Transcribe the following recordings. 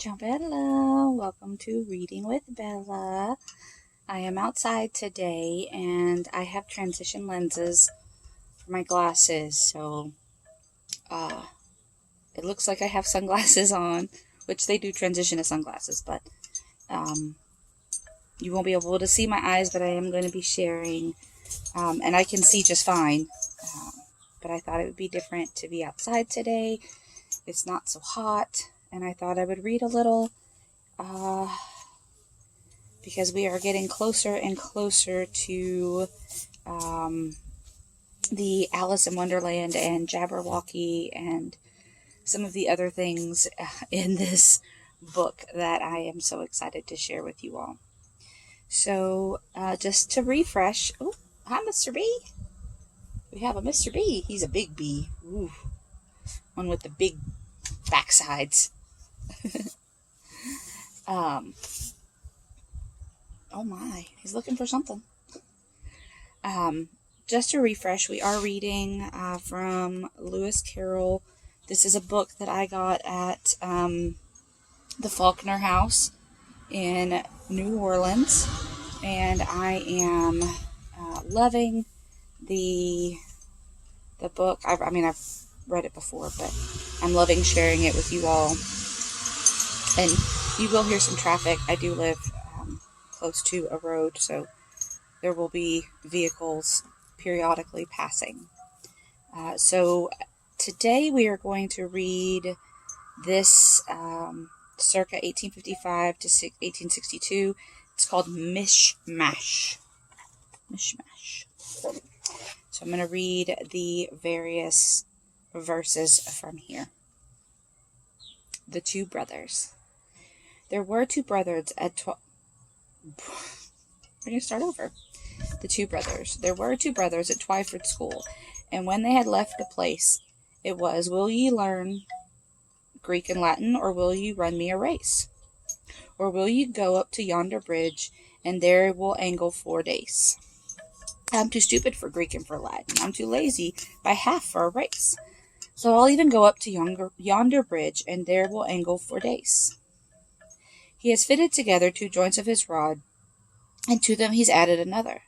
Ciao Bella, welcome to Reading with Bella. I am outside today and I have transition lenses for my glasses, so it looks like I have sunglasses on, which they do transition to sunglasses, but you won't be able to see my eyes, but I am going to be sharing, and I can see just fine, but I thought it would be different to be outside today. It's not so hot, and I thought I would read a little, because we are getting closer and closer to the Alice in Wonderland and Jabberwocky and some of the other things in this book that I am so excited to share with you all. So, just to refresh, oh, hi Mr. B. We have a Mr. B. He's a big bee. Ooh, one with the big backsides. Oh my, he's looking for something. Just to refresh, we are reading from Lewis Carroll. This is a book that I got at the Faulkner House in New Orleans, and I am loving the book. I've read it before, but I'm loving sharing it with you all. And you will hear some traffic. I do live close to a road, so there will be vehicles periodically passing. So today we are going to read this circa 1855 to 1862. It's called Mischmasch. Mischmasch. So I'm going to read the various verses from here. The Two Brothers. There were two brothers at We're going to start over. The Two Brothers. There were two brothers at Twyford School, and when they had left the place, it was, will ye learn Greek and Latin, or will ye run me a race? Or will ye go up to yonder bridge, and there will angle 4 days? I'm too stupid for Greek and for Latin. I'm too lazy by half for a race. So I'll even go up to yonder bridge, and there will angle 4 days. He has fitted together 2 joints of his rod, and to them he's added another.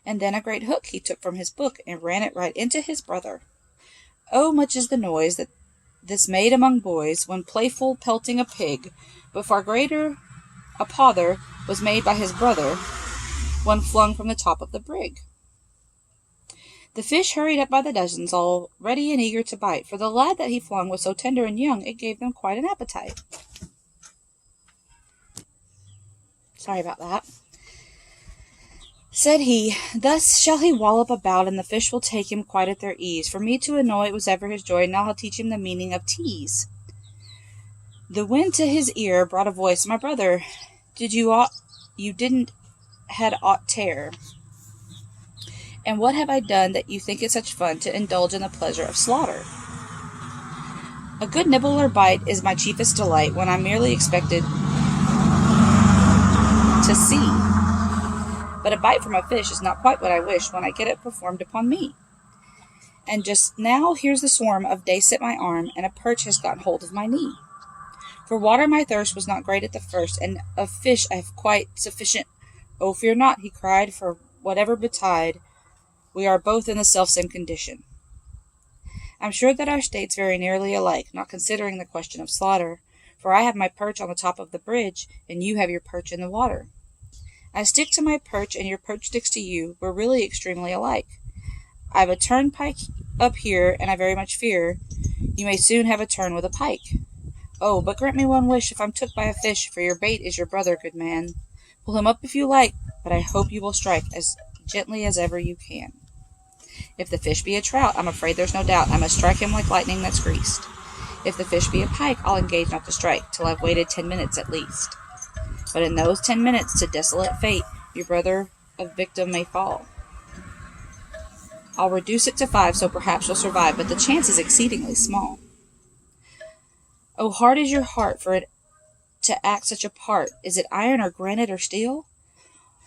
And then a great hook he took from his book, and ran it right into his brother. Oh, much is the noise that this made among boys, when playful pelting a pig, but far greater a pother was made by his brother, when flung from the top of the brig. The fish hurried up by the dozens, all ready and eager to bite, for the lad that he flung was so tender and young, it gave them quite an appetite. Sorry about that. Said he, thus shall he wallop about, and the fish will take him quite at their ease. For me to annoy it was ever his joy, and now I'll teach him the meaning of tease. The wind to his ear brought a voice, my brother, you didn't had aught tear. And what have I done that you think it such fun to indulge in the pleasure of slaughter? A good nibble or bite is my chiefest delight, when I'm merely expected to see. But a bite from a fish is not quite what I wish when I get it performed upon me. And just now here's the swarm of dace at my arm, and a perch has got hold of my knee. For water my thirst was not great at the first, and of fish I have quite sufficient. Oh, fear not, he cried, for whatever betide, we are both in the selfsame condition. I'm sure that our state's very nearly alike, not considering the question of slaughter, for I have my perch on the top of the bridge, and you have your perch in the water. I stick to my perch, and your perch sticks to you. We're really extremely alike. I've a turnpike up here, and I very much fear you may soon have a turn with a pike. Oh, but grant me one wish, if I'm took by a fish, for your bait is your brother, good man. Pull him up if you like, but I hope you will strike as gently as ever you can. If the fish be a trout, I'm afraid there's no doubt I must strike him like lightning that's greased. If the fish be a pike, I'll engage not to strike, till I've waited 10 minutes at least. But in those 10 minutes, to desolate fate, your brother a victim may fall. I'll reduce it to 5, so perhaps you'll survive, but the chance is exceedingly small. Oh, hard is your heart for it to act such a part. Is it iron or granite or steel?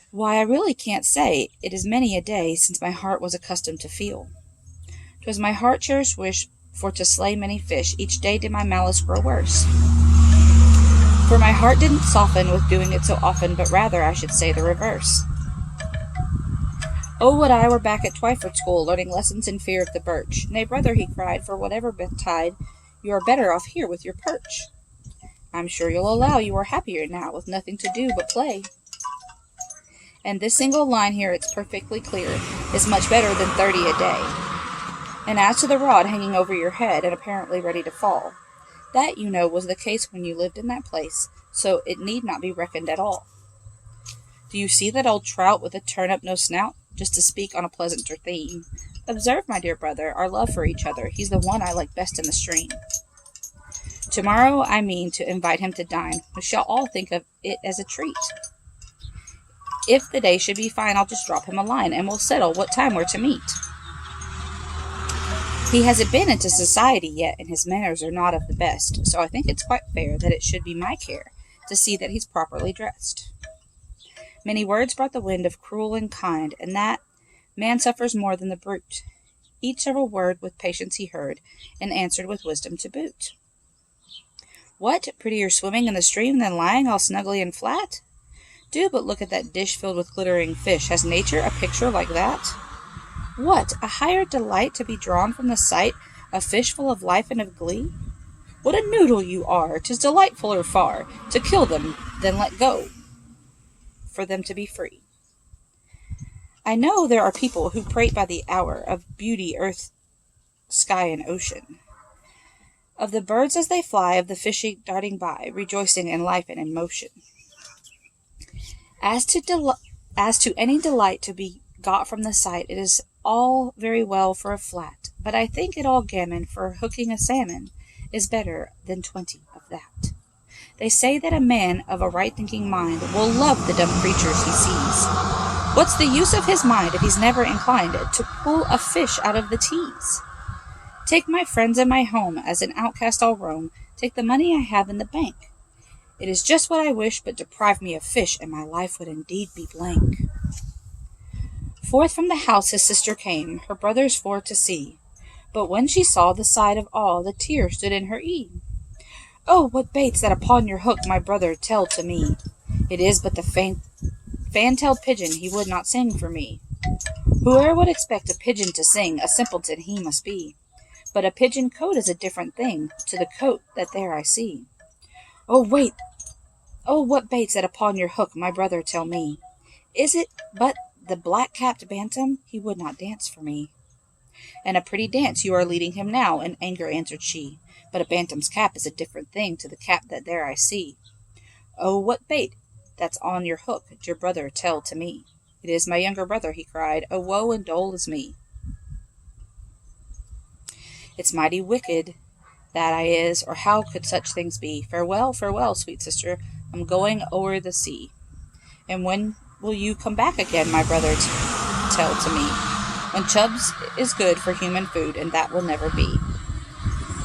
Why, I really can't say. It is many a day since my heart was accustomed to feel. 'Twas my heart cherished wish for to slay many fish. Each day did my malice grow worse. For my heart didn't soften with doing it so often, but rather I should say the reverse. Oh, would I were back at Twyford School, learning lessons in fear of the birch. Nay, brother, he cried, for whatever betide, you are better off here with your perch. I'm sure you'll allow you are happier now, with nothing to do but play. And this single line here, it's perfectly clear, is much better than 30 a day. And as to the rod hanging over your head and apparently ready to fall, that, you know, was the case when you lived in that place, so it need not be reckoned at all. Do you see that old trout with a turn-up-no-snout? Just to speak on a pleasanter theme. Observe, my dear brother, our love for each other. He's the one I like best in the stream. Tomorrow I mean to invite him to dine. We shall all think of it as a treat. If the day should be fine, I'll just drop him a line, and we'll settle what time we're to meet. He hasn't been into society yet, and his manners are not of the best, so I think it's quite fair that it should be my care to see that he's properly dressed. Many words brought the wind of cruel and kind, and that man suffers more than the brute. Each several word with patience he heard, and answered with wisdom to boot. What, prettier swimming in the stream than lying all snugly and flat? Do but look at that dish filled with glittering fish. Has nature a picture like that? What, a higher delight to be drawn from the sight, a fish full of life and of glee? What a noodle you are! 'Tis delightfuller far to kill them than let go, for them to be free. I know there are people who prate by the hour of beauty, earth, sky, and ocean, of the birds as they fly, of the fish darting by, rejoicing in life and in motion. As to any delight to be got from the sight, it is all very well for a flat, but I think it all gammon, for hooking a salmon is better than 20 of that. They say that a man of a right-thinking mind will love the dumb creatures he sees. What's the use of his mind if he's never inclined to pull a fish out of the teas? Take my friends and my home, as an outcast I'll roam, take the money I have in the bank. It is just what I wish, but deprive me of fish, and my life would indeed be blank. Forth from the house his sister came, her brothers for to see, but when she saw the sight of all, the tear stood in her ee. Oh, what bait's that upon your hook, my brother, tell to me? It is but the fan-tailed pigeon, he would not sing for me. Whoe'er would expect a pigeon to sing, a simpleton he must be. But a pigeon cote is a different thing to the cote that there I see. Oh, wait! Oh, what bait's that upon your hook, my brother, tell me? Is it but the black-capped bantam? He would not dance for me. And a pretty dance you are leading him now, in anger answered she. But a bantam's cap is a different thing to the cap that there I see. Oh, what bait that's on your hook, dear brother, tell to me. It is my younger brother, he cried. Oh, woe and dole is me. It's mighty wicked that I is, or how could such things be? Farewell, farewell, sweet sister, I'm going o'er the sea. And when will you come back again, my brother, tell to me? When Chubbs is good for human food, and that will never be.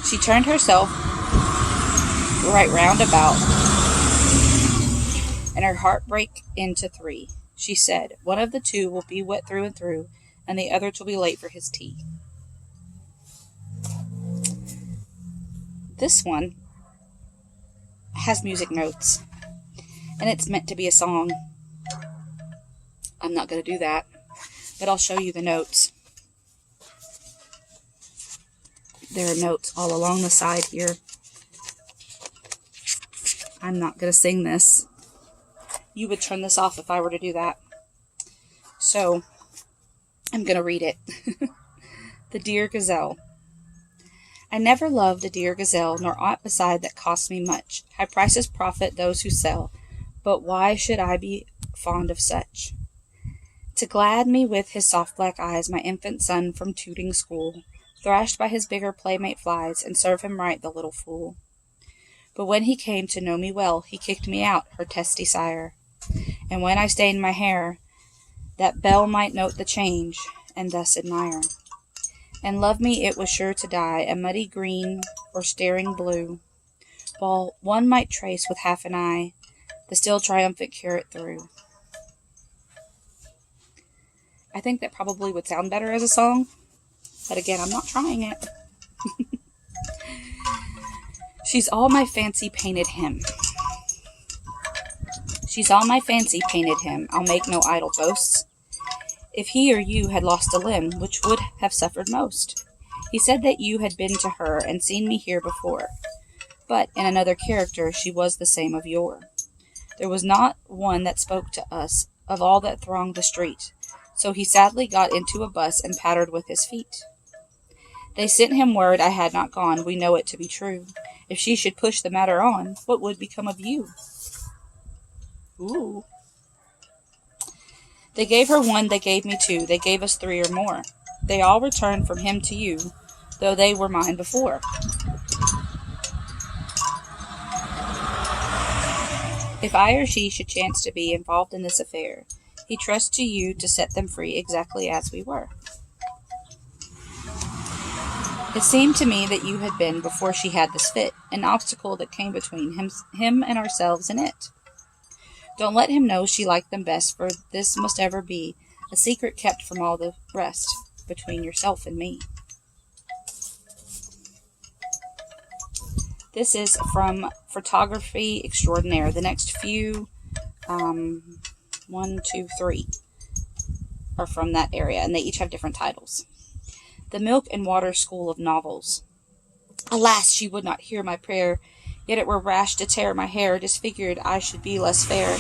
She turned herself right round about, and her heart brake into three. She said, one of the two will be wet through and through, and the other will be late for his tea. This one has music notes, and it's meant to be a song. I'm not going to do that, but I'll show you the notes. There are notes all along the side here. I'm not going to sing this. You would turn this off if I were to do that. So, I'm going to read it. The Dear Gazelle. I never loved a dear gazelle, nor aught beside that costs me much. High prices profit those who sell, but why should I be fond of such? To glad me with his soft black eyes, my infant son from tooting school, thrashed by his bigger playmate flies, and serve him right, the little fool. But when he came to know me well, he kicked me out, her testy sire. And when I stained my hair, that Belle might note the change, and thus admire. And love me it was sure to die, a muddy green or staring blue, while one might trace with half an eye the still triumphant carrot through. I think that probably would sound better as a song, but again, I'm not trying it. She's all my fancy painted him. She saw my fancy painted him, I'll make no idle boasts. If he or you had lost a limb, which would have suffered most? He said that you had been to her and seen me here before, but in another character she was the same of yore. There was not one that spoke to us of all that thronged the street, so he sadly got into a bus and pattered with his feet. They sent him word I had not gone, we know it to be true. If she should push the matter on, what would become of you? Ooh. They gave her one, they gave me two, they gave us three or more. They all returned from him to you, though they were mine before. If I or she should chance to be involved in this affair, he trusts to you to set them free exactly as we were. It seemed to me that you had been, before she had this fit, an obstacle that came between him and ourselves and it. Don't let him know she liked them best, for this must ever be a secret kept from all the rest, between yourself and me. This is from Photography Extraordinaire. The next few, 1, 2, 3, are from that area, and they each have different titles. The Milk and Water School of Novels. Alas, she would not hear my prayer, yet it were rash to tear my hair, disfigured I should be less fair.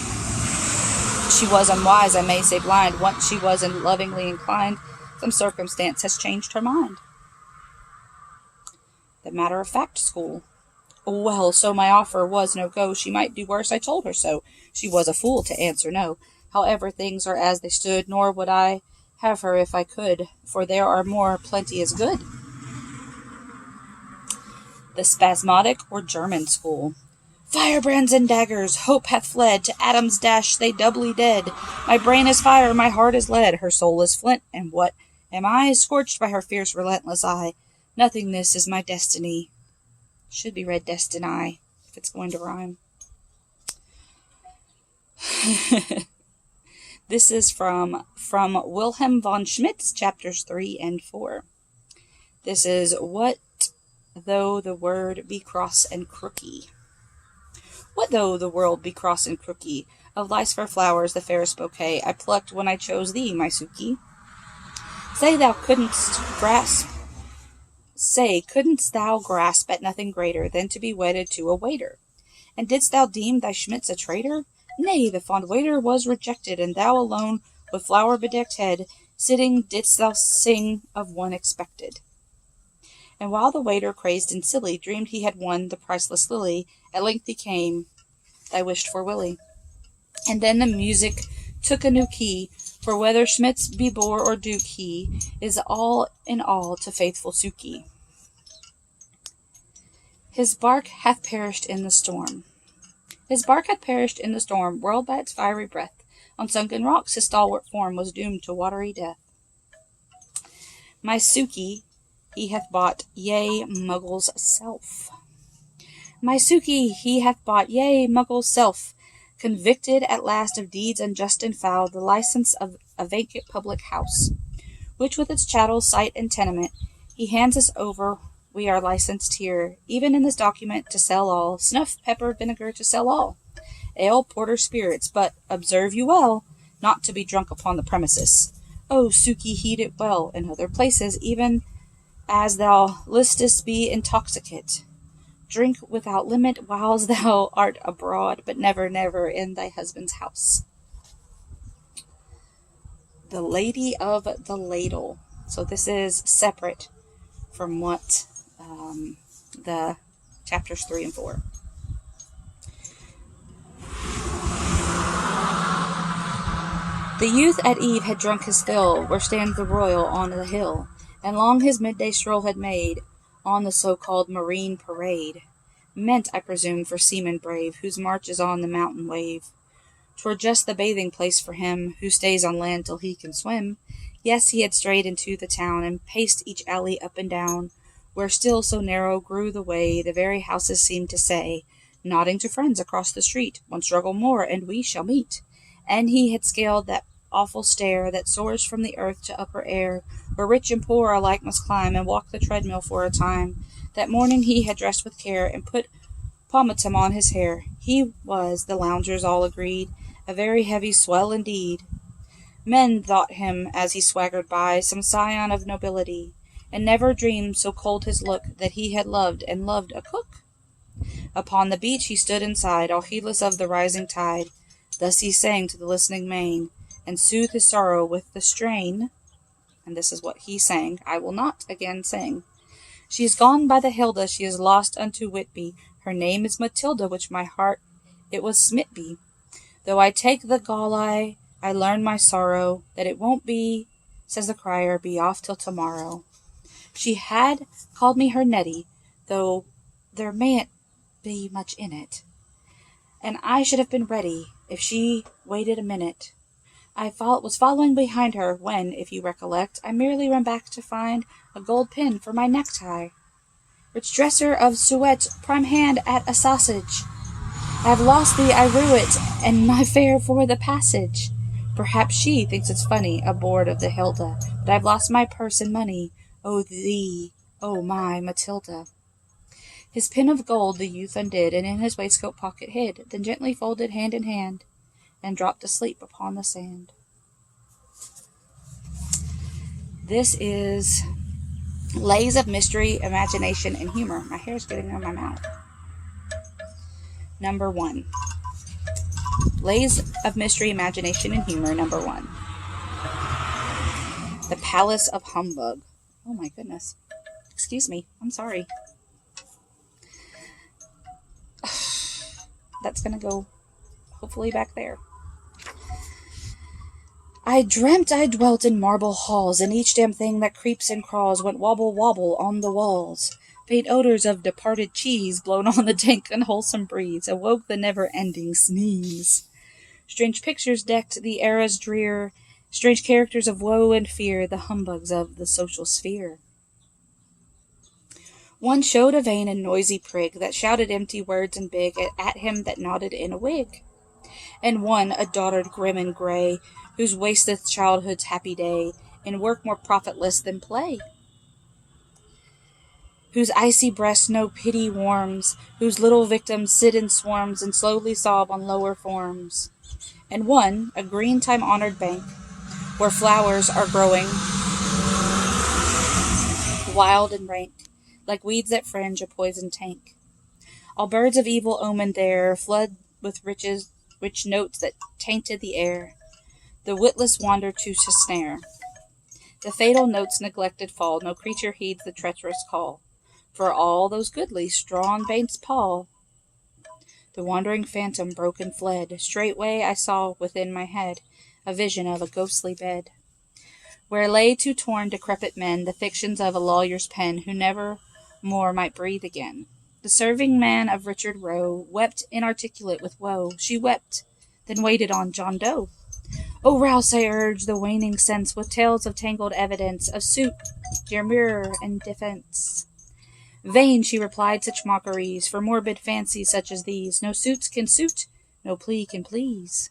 She was unwise, I may say blind, once she was lovingly inclined, some circumstance has changed her mind. The Matter-of-Fact School. Oh, well, so my offer was no go, she might do worse, I told her so. She was a fool to answer no. However, things are as they stood, nor would I have her if I could, for there are more plenty as good. The Spasmodic or German School. Firebrands and daggers, hope hath fled, to Adam's dash they doubly dead. My brain is fire, my heart is lead, her soul is flint, and what am I? Scorched by her fierce, relentless eye. Nothingness is my destiny. Should be read destiny, if it's going to rhyme. This is from Wilhelm von Schmitz, chapters 3 and 4. This is What Though the Word Be Cross and Crooky. What though the world be cross and crooky? Of life's fair flowers the fairest bouquet I plucked when I chose thee, my Sukie. Couldn't thou grasp at nothing greater than to be wedded to a waiter? And didst thou deem thy Schmitz a traitor? Nay, the fond waiter was rejected, and thou alone, with flower-bedecked head, sitting didst thou sing of one expected. And while the waiter, crazed and silly, dreamed he had won the priceless lily, at length he came, thy wished-for Willie. And then the music took a new key, for whether Schmitz be boor or duke, he is all in all to faithful Sukie. His barque hath perished in the storm. His barque hath perished in the storm, whirled by its fiery breath. On sunken rocks his stalwart form was doomed to watery death. My Sukie he hath bought, yea, Muggle's self. My Sukie he hath bought, yea, Muggle's self, convicted at last of deeds unjust and foul, the license of a vacant public house, which with its chattels, site, and tenement, he hands us over. We are licensed here, even in this document, to sell all, snuff, pepper, vinegar, to sell all, ale, porter, spirits, but, observe you well, not to be drunk upon the premises. O Sukie, heed it well, in other places, even as thou listest be intoxicate. Drink without limit whiles thou art abroad, but never, never in thy husband's house. The Lady of the Ladle. So this is separate from what the chapters 3 and 4. The youth at eve had drunk his fill, where stands the royal on the hill, and long his midday stroll had made on the so-called marine parade, meant, I presume, for seamen brave, whose march is on the mountain wave. 'Twere just the bathing place for him, who stays on land till he can swim. Yes, he had strayed into the town, and paced each alley up and down, where still so narrow grew the way, the very houses seemed to say, nodding to friends across the street, one struggle more, and we shall meet. And he had scaled that awful stair that soars from the earth to upper air, where rich and poor alike must climb, and walk the treadmill for a time. That morning he had dressed with care, and put pomatum on his hair. He was, the loungers all agreed, a very heavy swell indeed. Men thought him, as he swaggered by, some scion of nobility, and never dreamed, so cold his look, that he had loved and loved a cook. Upon the beach he stood and sighed, all heedless of the rising tide. Thus he sang to the listening main, and soothed his sorrow with the strain. And this is what he sang. I will not again sing. She is gone by the Hilda, she is lost unto Whitby. Her name is Matilda, which my heart it was smit be. Though I take the gall I learn my sorrow, that it won't be, says the crier, be off till tomorrow. She had called me her Nettie, though there mayn't be much in it, and I should have been ready, if she waited a minute. I was following behind her, when, if you recollect, I merely ran back to find a gold pin for my necktie. Rich dresser of suet, prime hand at a sausage. I've lost thee, I rue it, and my fare for the passage. Perhaps she thinks it's funny, aboard of the Hilda, but I've lost my purse and money. Oh thee, oh my Matilda. His pin of gold the youth undid, and in his waistcoat pocket hid, then gently folded hand in hand, and dropped asleep upon the sand. This is Lays of Mystery, Imagination, and Humor. My hair's getting on my mouth. Number 1. Lays of Mystery, Imagination, and Humor, number 1. The Palace of Humbug. Oh my goodness. Excuse me. I'm sorry. That's gonna go hopefully back there. I dreamt I dwelt in marble halls, and each damn thing that creeps and crawls went wobble wobble on the walls. Faint odors of departed cheese, blown on the dank unwholesome breeze, awoke the never-ending sneeze. Strange pictures decked the era's drear, strange characters of woe and fear, the humbugs of the social sphere. One showed a vain and noisy prig, that shouted empty words and big at him that nodded in a wig. And one, a dotard grim and grey, whose wasteth childhood's happy day, in work more profitless than play. Whose icy breast no pity warms, whose little victims sit in swarms, and slowly sob on lower forms. And one, a green time-honored bank, where flowers are growing wild and rank, like weeds that fringe a poisoned tank. All birds of evil omen there flood with rich notes that tainted the air. The witless wander to snare. The fatal notes neglected fall, no creature heeds the treacherous call. For all those goodly straw on Bane's pall. The wandering phantom broke and fled. Straightway I saw within my head a vision of a ghostly bed, where lay 2 torn, decrepit men, the fictions of a lawyer's pen, who never more might breathe again. The serving man of Richard Roe wept inarticulate with woe. She wept, then waited on John Doe. O rouse, I urge, the waning sense with tales of tangled evidence, of suit, demurrer, and defence. Vain, she replied, such mockeries, for morbid fancies such as these. No suits can suit, no plea can please.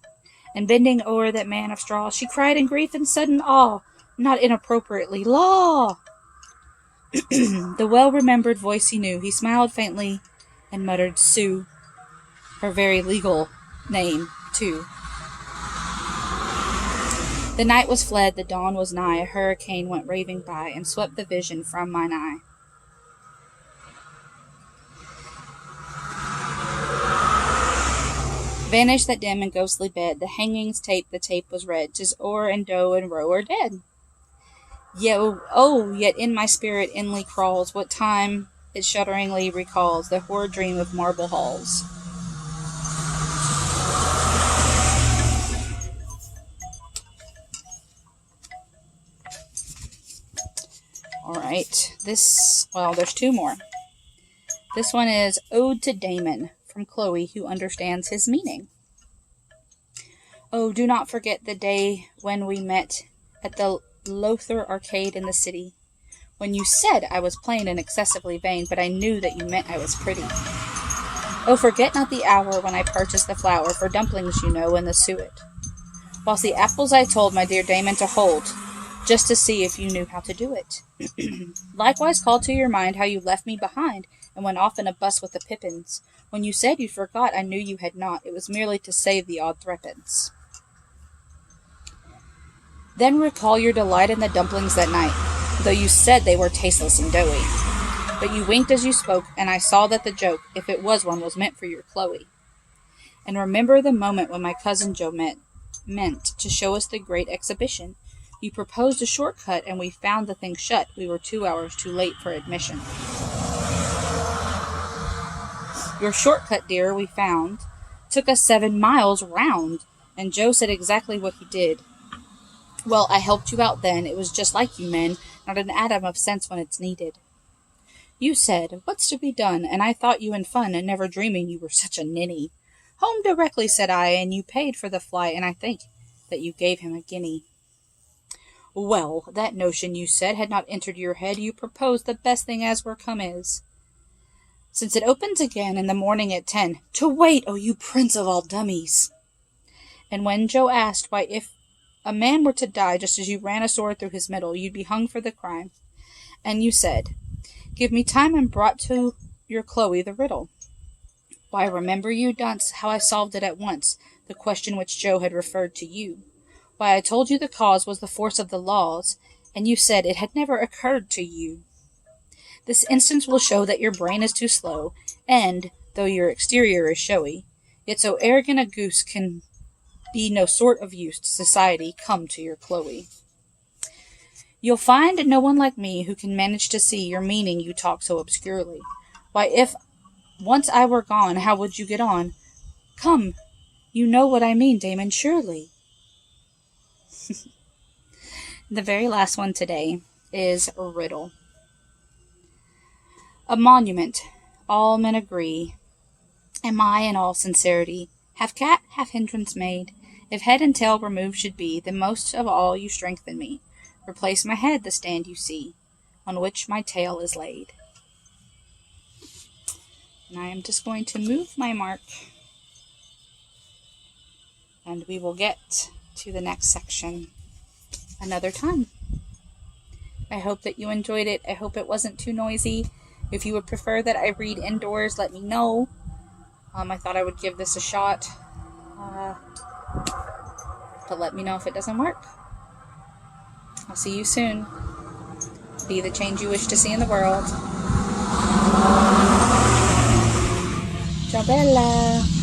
And bending o'er that man of straw, she cried in grief and sudden awe, not inappropriately, Law! The well-remembered voice he knew. He smiled faintly and muttered, Sue, her very legal name, too. The night was fled, the dawn was nigh, a hurricane went raving by, and swept the vision from mine eye. Vanished that dim and ghostly bed, the hangings tape, the tape was red, 'tis Orr and Doe and Roe are dead. Yet in my spirit inly crawls what time it shudderingly recalls, the horrid dream of marble halls. Alright, there's 2 more. This one is Ode to Damon, from Chloe, who understands his meaning. Oh, do not forget the day when we met at the Lother Arcade in the city, when you said I was plain and excessively vain, but I knew that you meant I was pretty. Oh, forget not the hour when I purchased the flour for dumplings, you know, and the suet, whilst the apples I told my dear Damon to hold, just to see if you knew how to do it. Likewise call to your mind how you left me behind, and went off in a bus with the Pippins. When you said you forgot, I knew you had not. It was merely to save the odd threepence. Then recall your delight in the dumplings that night, though you said they were tasteless and doughy. But you winked as you spoke, and I saw that the joke, if it was one, was meant for your Chloe. And remember the moment when my cousin Joe meant to show us the great exhibition. You proposed a shortcut, and we found the thing shut. We were 2 hours too late for admission. Your shortcut, dear, we found, took us 7 miles round, and Joe said exactly what he did. Well, I helped you out then. It was just like you men, not an atom of sense when it's needed. You said, what's to be done? And I thought you in fun, and never dreaming you were such a ninny. Home directly, said I, and you paid for the flight, and I think that you gave him a guinea. Well, that notion, you said, had not entered your head. You proposed the best thing as were come is. Since it opens again in the morning at 10, to wait, oh, you prince of all dummies. And when Joe asked why if a man were to die just as you ran a sword through his middle, you'd be hung for the crime. And you said, give me time, and brought to your Chloe the riddle. Why, remember you, dunce, how I solved it at once, the question which Joe had referred to you. Why, I told you the cause was the force of the laws, and you said it had never occurred to you. This instance will show that your brain is too slow, and, though your exterior is showy, yet so arrogant a goose can be no sort of use to society. Come to your Chloe. You'll find no one like me who can manage to see your meaning you talk so obscurely. Why, if once I were gone, how would you get on? Come, you know what I mean, Damon, surely. The very last one today is Riddle. A monument, all men agree, am I in all sincerity, half cat, half hindrance made. If head and tail removed should be, then most of all you strengthen me. Replace my head, the stand you see, on which my tail is laid. And I am just going to move my mark, and we will get to the next section another time. I hope that you enjoyed it. I hope it wasn't too noisy. If you would prefer that I read indoors, let me know. I thought I would give this a shot. But let me know if it doesn't work. I'll see you soon. Be the change you wish to see in the world. Ciao Bella!